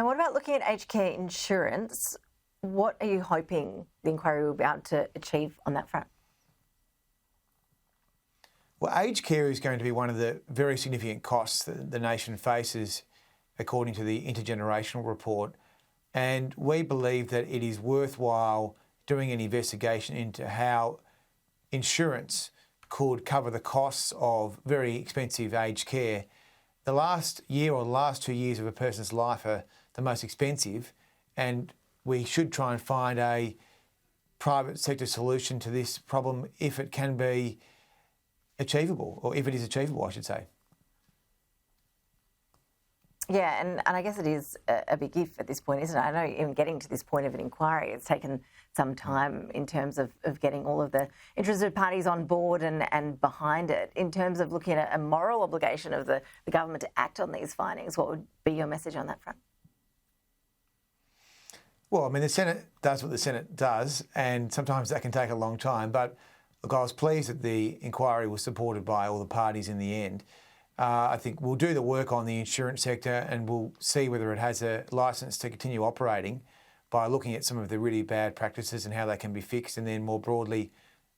And what about looking at aged care insurance? What are you hoping the inquiry will be able to achieve on that front? Well, aged care is going to be one of the very significant costs that the nation faces, according to the intergenerational report. And we believe that it is worthwhile doing an investigation into how insurance could cover the costs of very expensive aged care. The last year or the last 2 years of a person's life are the most expensive, and we should try and find a private sector solution to this problem if it can be achievable, or if it is achievable, I should say. Yeah, and I guess it is a big if at this point, isn't it? I know even getting to this point of an inquiry, it's taken some time in terms of getting all of the interested parties on board and behind it. In terms of looking at a moral obligation of the government to act on these findings, what would be your message on that front? Well, I mean, the Senate does what the Senate does, and sometimes that can take a long time. But look, I was pleased that the inquiry was supported by all the parties in the end. I think we'll do the work on the insurance sector and we'll see whether it has a licence to continue operating by looking at some of the really bad practices and how they can be fixed. And then more broadly,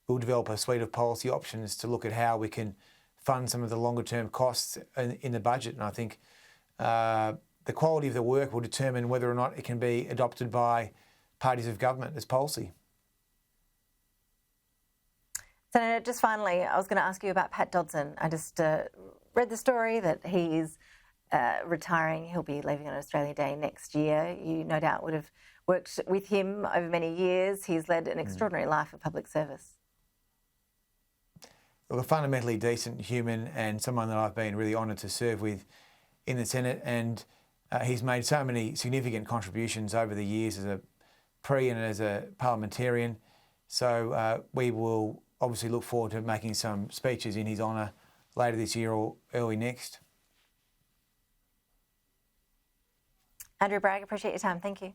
we'll develop a suite of policy options to look at how we can fund some of the longer term costs in the budget. And I think the quality of the work will determine whether or not it can be adopted by parties of government as policy. Senator, just finally, I was going to ask you about Pat Dodson. I just read the story that he is retiring. He'll be leaving on Australia Day next year. You no doubt would have worked with him over many years. He's led an extraordinary life of public service. Look, a fundamentally decent human and someone that I've been really honoured to serve with in the Senate, and he's made so many significant contributions over the years as a and as a parliamentarian. So we will obviously look forward to making some speeches in his honour later this year or early next. Andrew Bragg, appreciate your time. Thank you.